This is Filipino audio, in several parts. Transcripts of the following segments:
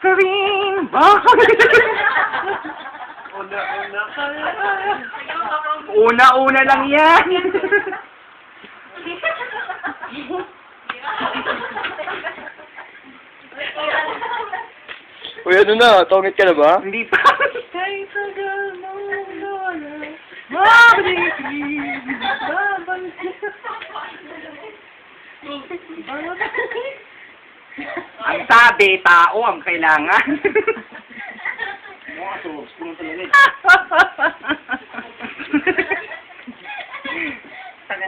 Karin! Una-una lang yan! Uy, ano na? Tongit ka na ba? Hindi pa. Kay tagal mo lola, mabalik babang. Ang sabi, tao ang kailangan.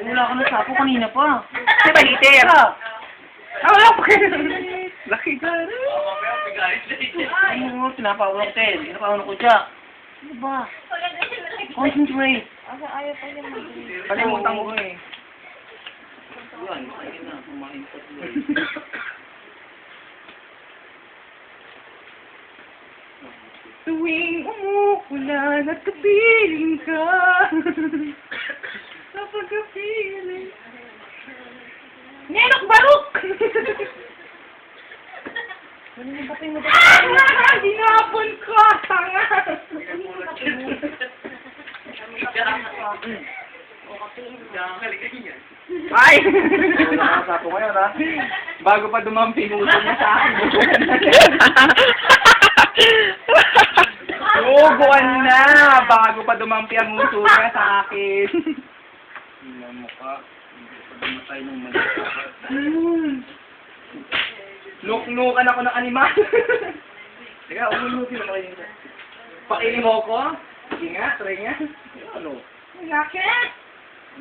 Wala ka na sapo kanina pa. Diba, hitir? Wala pa kayo. Laki ka. Ano, pinapawalak tayo. Pinapawalak ko siya. Ano ba? Concentrate. Kalimutan ko eh. Tuwing umuulan at kapiling ka. Kapag kapiling. Nenok barok! Ginapon ko! Tanga! Ay! Sapo ngayon, ha? Bago pa dumampi, uso niya sa akin. Ubuan na! Bago pa dumampi ang uso niya sa akin. Nuk-nukan ako ng animal. Teka, umunutin ako kayo. Pakinig mo ko? Sige nga, try nga. Ano? Bakit?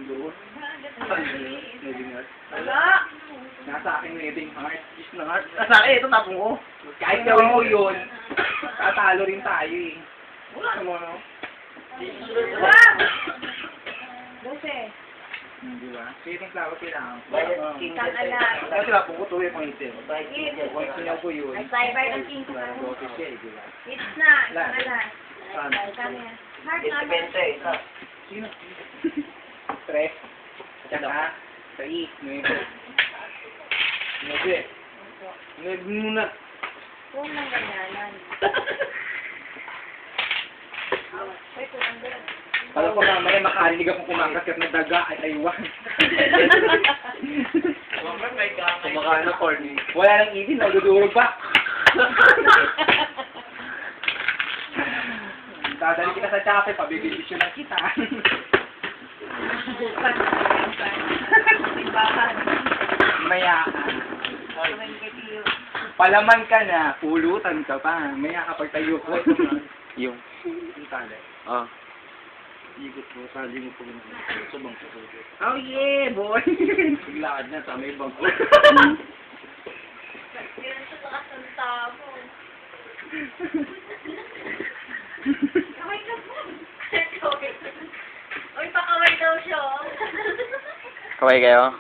Doon. Wala. Nasa akin wedding heart. Kiss na heart. Sa akin, ito tapong ko. Kahit gawin mo yun, tatalo rin tayo eh. Wala naman, no? Di ba? Kaya yung klaro kailangan. Kasi lapong ko tuloy pang itim. Kung sinaw ko yun, Cyber ng 5 parang dosis siya eh, di ba? It's na, Lahat. Kami. Hard na. Sino? 3. Tsaka, 3. 9. 9 muna. Huwag nang ganyanan. Ay, kurang doon. Alam ko mamaya makarinig akong kumakagat na daga at aywan. Kumakain na corny. Wala nang ibig, nagdudurog pa. Dadali kita sa chape, pabibisyon lang kita. Maya ka. Palaman ka na, pulutan ka pa. Maya kapag tayo ko. Yung. Yung tali. Ah. Ikot mo, sali mo po sa bangko. Oh yeah, boy! Paglakad na sa may bangko. Yan sa taas ng tabo. Kamay ka po. Uy, pakamay daw siya. Kaway kayo?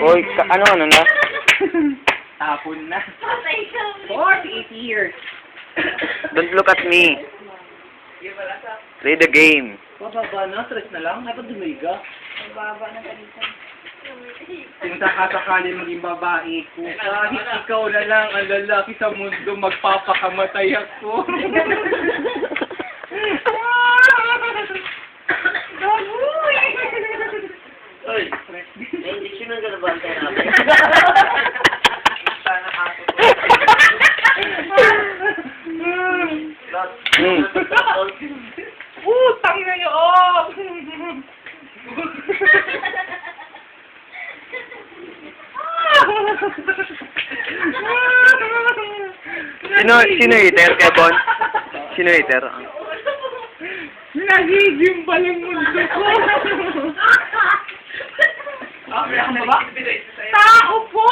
Uy, ano na? Tapon na. Patay ka. 48 years. Don't look at me. Play the game. Bababa na, stress na lang. Ay, pag dumiga. Ang baba ng kalitan. Kung sakasakali maging babae ko, kahit ikaw na lang ang lalaki sa mundo, magpapakamatay ako. Gaboy! Oy, na-injection na gano'n ba ang tayo natin? Sana ako po. Utang na yun! Sino hater, Kevon? Sino hater? Nagiging balang mundo ko! May ako ba? Tao po!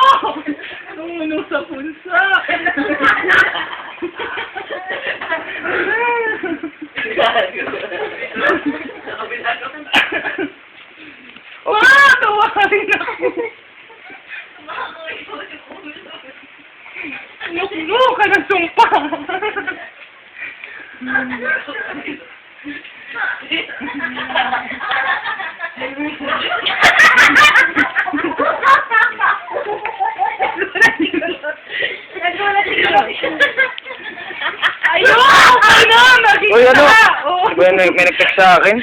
Tumuno sa punsa! Tawarin ako! Nukno ka ng sumpa! Uy, ano? Oo. Di ba may nag-text sa akin?